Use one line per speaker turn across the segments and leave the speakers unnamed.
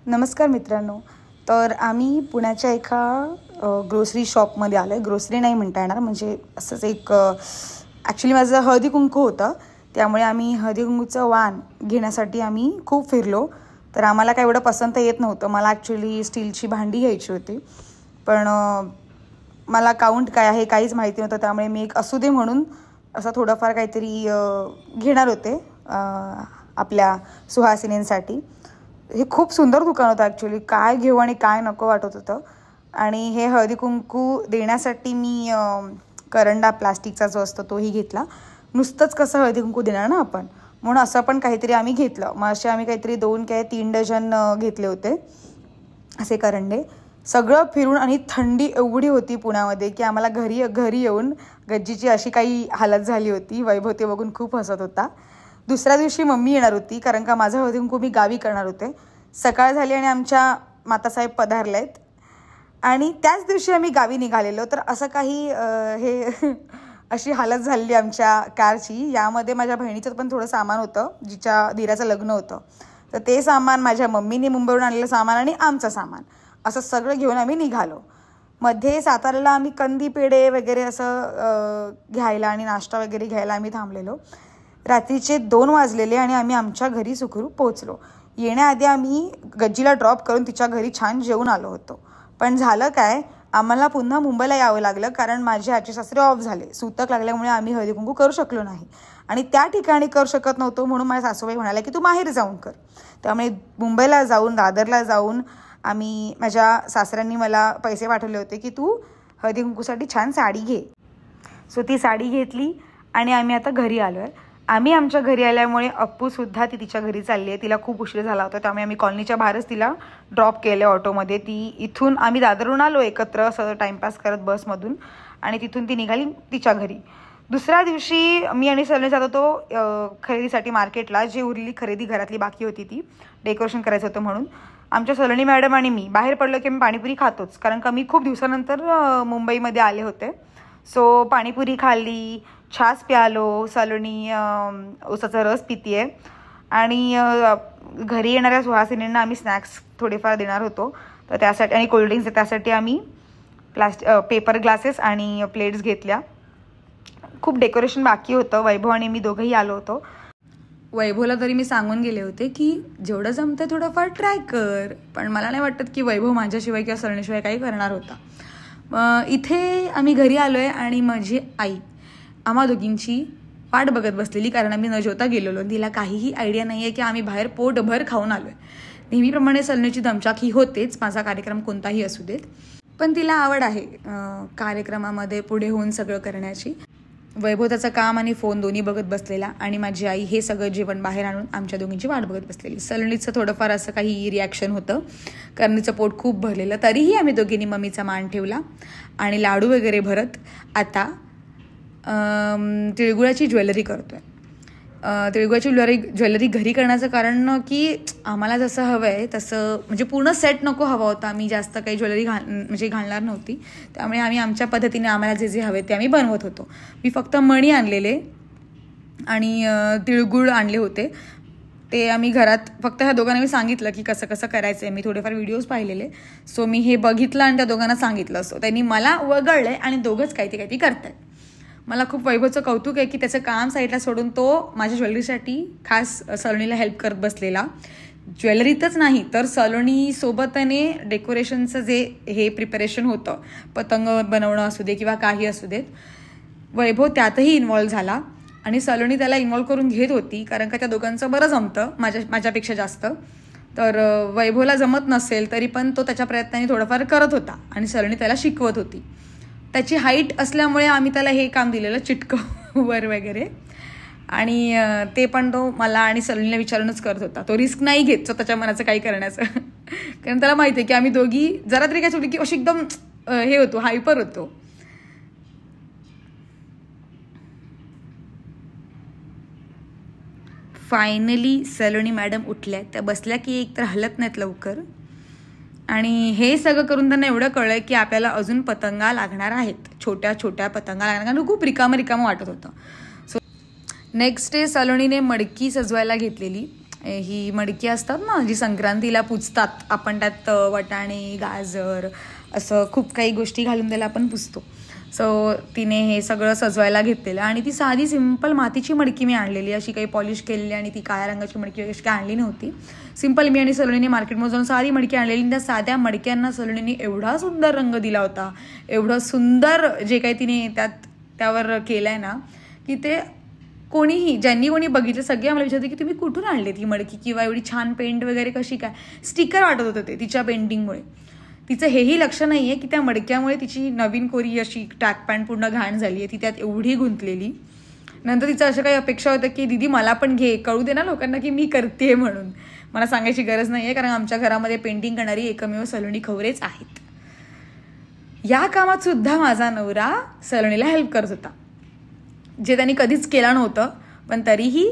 नमस्कार मित्रांनो. तर आम्ही पुण्याच्या एका ग्रोसरी शॉपमध्ये आलो आहे. ग्रोसरी नाही म्हणता येणार, म्हणजे असंच एक ॲक्च्युली माझं हळदी कुंकू होतं, त्यामुळे आम्ही हळदी कुंकूचं वाण घेण्यासाठी आम्ही खूप फिरलो. तर आम्हाला काय एवढं पसंत येत नव्हतं. मला ॲक्च्युली स्टीलची भांडी घ्यायची होती, पण मला काउंट काय आहे काहीच माहिती नव्हतं. त्यामुळे मी एक असू दे म्हणून असं थोडंफार काहीतरी घेणार होते आपल्या सुहासिनींसाठी. हे खूप सुंदर दुकान होतं ॲक्च्युली. काय घेऊ आणि काय नको वाटत होतं. आणि हे हळदी कुंकू देण्यासाठी मी करंडा प्लास्टिकचा जो असतो तोही घेतला. नुसतंच कसं हळदी कुंकू देणार ना आपण, म्हणून असं पण काहीतरी आम्ही घेतलं. मग असे आम्ही काहीतरी 2 काय 3 डझन घेतले होते असे करंडे. सगळं फिरून, आणि थंडी एवढी होती पुण्यामध्ये की आम्हाला घरी येऊन गज्जीची अशी काही हालत झाली होती. वैभव ते बघून खूप हसत होता. दुसऱ्या दिवशी मम्मी येणार होती, कारण का माझं हळदी कुंकू मी गावी करणार होते. सकाळ झाली आणि आमच्या मातासाहेब पधारले आहेत, आणि त्याच दिवशी आम्ही गावी निघालेलो. तर असं काही हे अशी हालत झालेली आमच्या कारची. यामध्ये माझ्या बहिणीचं पण थोडं सामान होतं, जिच्या दिराचं लग्न होतं. तर ते सामान, माझ्या मम्मीने मुंबईवरून आणलेलं सामान आणि आमचं सामान, असं सगळं घेऊन आम्ही निघालो. मध्ये साताऱ्याला आम्ही कंदी पेढे वगैरे असं घ्यायला आणि नाश्ता वगैरे घ्यायला आम्ही थांबलेलो. रात्रीचे 2 वाजलेले आणि आम्ही आमच्या घरी सुखरूप पोहोचलो. येण्याआधी आम्ही गज्जीला ड्रॉप करून तिच्या घरी छान जेवून आलो होतो. पण झालं काय, आम्हाला पुन्हा मुंबईला यावं लागलं, कारण माझे आजी सासरे ऑफ झाले. सूतक लागल्यामुळे आम्ही हळदी कुंकू करू शकलो नाही, आणि त्या ठिकाणी करू शकत नव्हतो. म्हणून माझ्या सासूबाई म्हणाल्या की तू माहेर जाऊन कर. त्यामुळे मुंबईला जाऊन, दादरला जाऊन आम्ही, माझ्या सासऱ्यांनी मला पैसे पाठवले होते की तू हळदी कुंकूसाठी छान साडी घे. सो ती साडी घेतली आणि आम्ही आता घरी आलो आहे. आम्ही आमच्या घरी आल्यामुळे अप्पूसुद्धा ती तिच्या घरी चालली आहे. तिला खूप उशीर झाला होता, त्यामुळे आम्ही कॉलनीच्या बाहेरच तिला ड्रॉप केलं ऑटोमध्ये. ती इथून, आम्ही दादरहून आलो एकत्र सगळं टाईमपास करत बसमधून, आणि तिथून ती निघाली तिच्या घरी. दुसऱ्या दिवशी मी आणि सलोनी जात होतो खरेदीसाठी मार्केटला. जी उरलेली खरेदी घरातली बाकी होती ती डेकोरेशन करायचं होतं म्हणून. आमच्या सलोनी मॅडम आणि मी बाहेर पडलो की मी पाणीपुरी खातोच, कारण का मी खूप दिवसानंतर मुंबईमध्ये आले होते. सो पाणीपुरी खाल्ली, छास प्यालो. सलोनी ऊसाचा रस पिती आहे, आणि घरी येणाऱ्या सुहासिनींना आम्ही स्नॅक्स थोडेफार देणार होतो. तर त्यासाठी, आणि कोल्ड्रिंक्स, त्यासाठी आम्ही पेपर ग्लासेस आणि प्लेट्स घेतल्या. खूप डेकोरेशन बाकी होतं. वैभव आणि मी दोघंही आलो होतो. वैभवला तरी मी सांगून गेले होते की जेवढं जमतं थोडंफार ट्राय कर, पण मला नाही वाटत की वैभव माझ्याशिवाय किंवा सलोनीशिवाय काही करणार होता. इथे आम्ही घरी आलो आहे, आणि माझी आई आम्हा दोघींची वाट बघत बसलेली, कारण आम्ही न जेवता गेलेलो. तिला काहीही आयडिया नाही आहे की आम्ही बाहेर पोटभर खाऊन आलो आहे. नेहमीप्रमाणे सलोनीची दमछाक ही होतेच, माझा कार्यक्रम कोणताही असू देत, पण तिला आवड आहे कार्यक्रमामध्ये पुढे होऊन सगळं करण्याची. वैभव त्याचं काम आणि फोन दोन्ही बघत बसलेला, आणि माझी आई हे सगळं जेवण बाहेर आणून आमच्या दोघींची वाट बघत बसलेली. सलोनीचं थोडंफार असं काही रिॲक्शन होतं, कारण तिचं पोट खूप भरलेलं. तरीही आम्ही दोघींनी मम्मीचा मान ठेवला आणि लाडू वगैरे भरत आता तिळगुळाची ज्वेलरी करतोय. तिळगुळाची ज्वेलरी घरी करण्याचं कारण की आम्हाला जसं हवं आहे तसं, म्हणजे पूर्ण सेट नको हवा होता. आम्ही जास्त काही ज्वेलरी घालणार नव्हती, त्यामुळे आम्ही आमच्या पद्धतीने आम्हाला जे हवे ते आम्ही बनवत होतो. मी फक्त मणी आणलेले आणि तिळगुळ आणले होते. ते आम्ही घरात, फक्त ह्या दोघांना मी सांगितलं की कसं कसं करायचं आहे. मी थोडेफार व्हिडिओज पाहिलेले, सो मी हे बघितलं आणि त्या दोघांना सांगितलं. सो त्यांनी मला वगळलं आहे आणि दोघंच काही करतायत. मला खूप वैभवचं कौतुक आहे की त्याचं काम साईडला सोडून तो माझ्या ज्वेलरीसाठी खास सलोनीला हेल्प करत बसलेला. ज्वेलरीतच नाही तर सलोनीसोबत त्याने डेकोरेशनचं जे हे प्रिपरेशन होतं, पतंग बनवणं असू दे किंवा काही असू देत, वैभव त्यातही इन्व्हॉल्व झाला. आणि सलोनी त्याला इन्व्हॉल्व करून घेत होती, कारण का त्या दोघांचं बरं जमतं माझ्यापेक्षा जास्त. तर वैभवला जमत नसेल तरी पण तो त्याच्या प्रयत्नाने थोडंफार करत होता, आणि सलोनी त्याला शिकवत होती. त्याची हाईट असल्यामुळे आम्ही त्याला हे काम दिलेलं चिटकवर वगैरे, आणि ते पण तो मला आणि सलोनीला विचारूनच करत होता. तो रिस्क नाही घेत स्वतःच्या मनाचं काही करण्याचं, कारण त्याला माहिती आहे की आम्ही दोघी जरा तरी काय चुकली की अशी एकदम हे होतो, हायपर होतो. फायनली सलोनी मॅडम उठल्या. त्या बसल्या की एकतर हलत नाहीत लवकर, आणि हे सगळं करून त्यांना एवढं कळलं की आपल्याला अजून पतंगा लागणार आहेत, छोट्या छोट्या पतंगा लागणार, कारण खूप रिकामं वाटत होतं. सो नेक्स्ट डे सलोनीने मडकी सजवायला घेतलेली, ही मडकी असतात ना जी संक्रांतीला पुजतात आपण, त्यात वटाणे गाजर असं खूप काही गोष्टी घालून त्याला आपण पुजतो. सो तिने हे सगळं सजवायला घेतलेलं आणि ती साधी सिंपल मातीची मडकी मी आणलेली, अशी काही पॉलिश केलेली आणि ती काळ्या रंगाची मडकी वगैरे काही आणली नव्हती. सिंपल मी आणि सलोनीने मार्केटमध्ये जाऊन साधी मडकी आणलेली. त्या साध्या मडक्यांना सलोनीने एवढा सुंदर रंग दिला होता, एवढं सुंदर जे काही तिने त्यावर केलं आहे ना, की ते कोणीही ज्यांनी कोणी बघितलं सगळे आम्हाला विचारते की तुम्ही कुठून आणले ती मडकी, किंवा एवढी छान पेंट वगैरे कशी काय. स्टिकर वाटत होतं ते तिच्या पेंटिंगमुळे. तिचं हेही लक्ष नाही आहे की त्या मडक्यामुळे तिची नवीन कोरी अशी ट्रॅक पॅन्ट पूर्ण घाण झाली आहे, ती त्यात एवढी गुंतलेली. नंतर तिचं असं काही अपेक्षा होतं की दीदी मला पण घे, कळू दे ना लोकांना की मी करते म्हणून. मला सांगायची गरज नाही आहे, कारण आमच्या घरामध्ये पेंटिंग करणारी एकमेव सलोनी खवरेच आहेत. या कामात सुद्धा माझा नवरा सलोनीला हेल्प करत होता, जे त्यांनी कधीच केलं नव्हतं, पण तरीही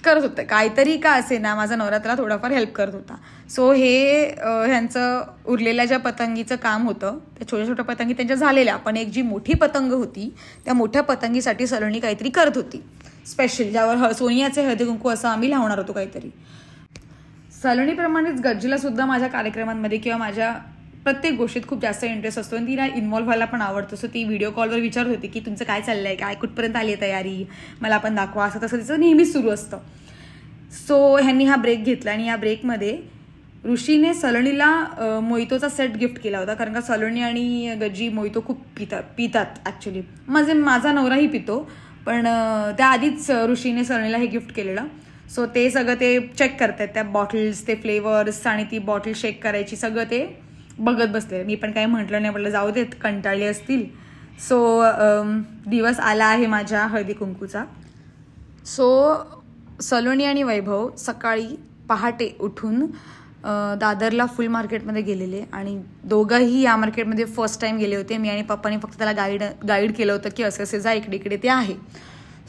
करत होतं. काहीतरी का असे ना, माझा नवरा त्याला थोडाफार हेल्प करत होता. सो हे ह्यांचं उरलेल्या ज्या पतंगीचं काम होतं, त्या छोट्या छोट्या पतंगी त्यांच्या झालेल्या, पण एक जी मोठी पतंग होती त्या मोठ्या पतंगीसाठी सलोनी काहीतरी करत होती स्पेशल, ज्यावर सोनियाचे हळदी कुंकू असं आम्ही लावणार होतो काहीतरी. सलोनीप्रमाणेच गज्जीला सुद्धा माझ्या कार्यक्रमांमध्ये किंवा माझ्या प्रत्येक गोष्टीत खूप जास्त इंटरेस्ट असतो आणि तिला इन्व्हॉल्व्ह व्हायला पण आवडतो. सो ती व्हिडिओ कॉलवर विचारत होती की तुमचं काय चाललं आहे, काय कुठपर्यंत आली आहे तयारी, मला पण दाखवा, असं तसं तिचं नेहमीच सुरू असतं. सो ह्यांनी हा ब्रेक घेतला आणि या ब्रेकमध्ये ऋषीने सलोनीला मोहितोचा सेट गिफ्ट केला होता, कारण का सलोनी आणि गज्जी मोहितो खूप पितात ॲक्च्युली. माझा नवराही पितो, पण त्याआधीच ऋषीने सलोनीला हे गिफ्ट केलेलं. सो ते सगळं ते चेक करतात, त्या बॉटल्स, ते फ्लेवर्स आणि ती बॉटल शेक करायची, सगळं ते बघत बसले. मी पण काही म्हटलं नाही, म्हटलं जाऊ देत, कंटाळले असतील. सो दिवस आला आहे माझ्या हळदी कुंकूचा. सो सलोनी आणि वैभव सकाळी पहाटे उठून दादरला फुल मार्केटमध्ये गेलेले आणि दोघंही या मार्केटमध्ये फर्स्ट टाईम गेले होते. मी आणि पप्पाने फक्त त्याला गाईड केलं होतं की असे असे जा, इकडे इकडे ते आहे.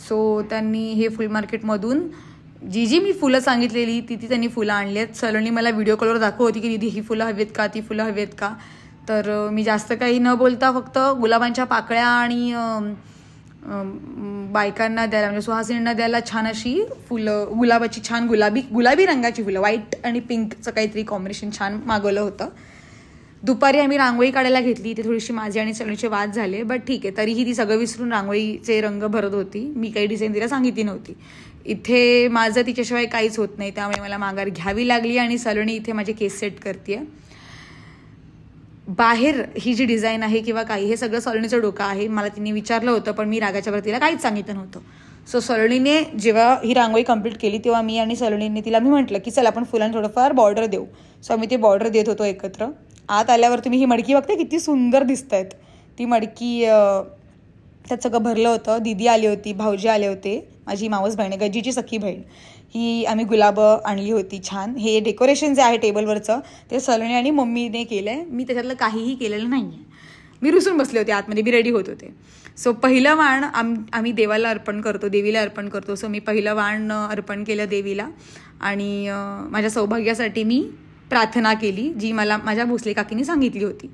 सो त्यांनी हे फुल मार्केटमधून जी मी फुलं सांगितलेली ती त्यांनी फुलं आणली आहेत. सलोनी मला व्हिडिओ कॉलवर दाखवत होती की दीदी ही फुलं हवी आहेत का, ती फुलं हवी आहेत का. तर मी जास्त काही न बोलता फक्त गुलाबांच्या पाकळ्या आणि बायकांना द्यायला म्हणजे सुहासिनींना द्यायला छान अशी फुलं, गुलाबाची छान गुलाबी रंगाची फुलं, व्हाईट आणि पिंकचं काहीतरी कॉम्बिनेशन छान मागवलं होतं. दुपारी आम्ही रांगोळी काढायला घेतली, ते थोडीशी माझे आणि सलोनीचे वाद झाले, बट ठीक आहे. तरीही ती सगळं विसरून रांगोळीचे रंग भरत होती. मी काही डिझाईन तिला सांगितली नव्हती. इथे माझं तिच्याशिवाय काहीच होत नाही, त्यामुळे मला माघार घ्यावी लागली आणि सलोनी इथे माझे केस सेट करते. बाहेर ही जी डिझाईन आहे किंवा काही, हे सगळं सलोनीचं डोकं आहे. मला तिने विचारलं होतं, पण मी रागाच्या भरतीला काहीच सांगितलं नव्हतं. सो सलोनीने जेव्हा ही रांगोळी कंप्लीट केली तेव्हा मी आणि सलोनीने तिला मी म्हटलं की चल आपण फुलांना थोडंफार बॉर्डर देऊ. सो आम्ही ते बॉर्डर देत होतो एकत्र. आत आल्यावर तुम्ही ही मडकी बघते किती सुंदर दिसत आहेत. ती मडकी त्यात सगळं भरलं होतं. दीदी आली होती, भाऊजी आले होते, माझी मावस बहीण, गज्जीची सखी बहीण. ही आम्ही गुलाबं आणली होती छान. हे डेकोरेशन जे आहे टेबलवरचं ते सलोनी आणि मम्मीने केलं आहे. मी त्याच्यातलं काहीही केलेलं नाही आहे. मी रुसून बसले होते आतमध्ये, मी रेडी होत होते. सो पहिलं वाण आम्ही देवीला अर्पण करतो. सो मी पहिलं वाण अर्पण केलं देवीला आणि माझ्या सौभाग्यासाठी मी प्रार्थना केली, जी मला माझ्या भोसले काकीने सांगितली होती.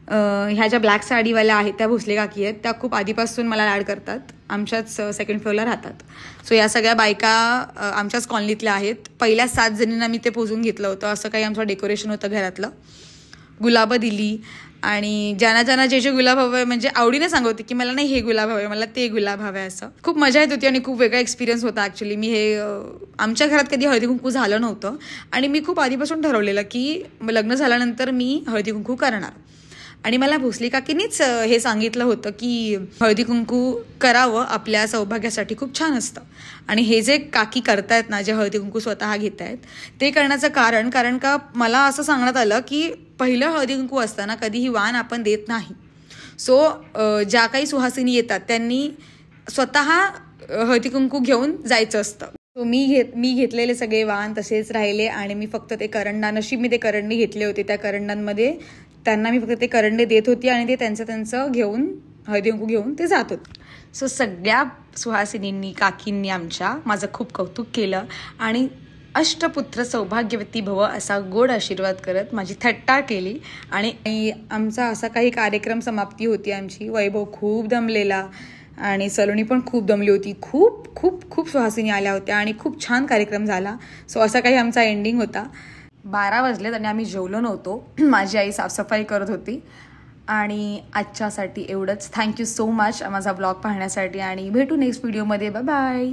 ह्या ज्या ब्लॅक साडीवाल्या आहेत त्या भोसले काकी आहेत, त्या खूप आधीपासून मला लाड करतात, आमच्याच सेकंड फ्लोअरला राहतात. सो या सगळ्या बायका आमच्याच कॉलनीतल्या आहेत. पहिल्या 7 जणींना मी ते पोजून घेतलं होतं. असं काही आमचं डेकोरेशन होतं घरातलं. गुलाबं दिली आणि ज्यांना जे गुलाब हवं, म्हणजे आवडीने सांगते की मला नाही हे गुलाब हवे, मला ते गुलाब हवे. असं खूप मजा येत होती आणि खूप वेगळा एक्सपिरियन्स होता. ॲक्च्युली मी हे आमच्या घरात कधी हळदी कुंकू झालं नव्हतं आणि मी खूप आधीपासून ठरवलेलं की लग्न झाल्यानंतर मी हळदी कुंकू करणार. आणि मला भोसले काकीनीच हे सांगितलं होतं की हळदी कुंकू करावं, आपल्या सौभाग्यासाठी खूप छान असतं. आणि हे जे काकी करतायत ना, जे हळदी कुंकू स्वतः घेत आहेत, ते करण्याचं कारण का मला असं सांगण्यात आलं की पहिलं हळदी कुंकू असताना कधीही वाण आपण देत नाही. सो ज्या काही सुहासिनी येतात त्यांनी स्वतः हळदी कुंकू घेऊन जायचं असतं. सो मी घेतलेले सगळे वाण तसेच राहिले आणि मी फक्त ते करंडा, नशीब मी ते करंडे घेतले होते, त्या करंडांमध्ये त्यांना मी फक्त ते करंडे देत होती आणि ते त्यांचं घेऊन हळदी कुंकू घेऊन ते जात होते. सो सगळ्या सुहासिनींनी, काकींनी आमच्या माझं खूप कौतुक केलं आणि अष्टपुत्र सौभाग्यवती भव असा गोड आशीर्वाद करत माझी थट्टा केली. आणि आमचा असा काही कार्यक्रम समाप्ती होती आमची. वैभव खूप दमलेला, आणि सलोनी पण खूप दमली होती. खूप खूप खूप सुहासिनी आल्या होत्या आणि खूप छान कार्यक्रम झाला. सो असा काही आमचा एंडिंग होता. 12 वाजलेत आणि आम्ही जेवलो नव्हतो. माझी आई साफसफाई करत होती. आणि आजच्यासाठी एवढंच. थँक्यू सो मच माझा ब्लॉग पाहण्यासाठी आणि भेटू नेक्स्ट व्हिडिओमध्ये. Bye bye.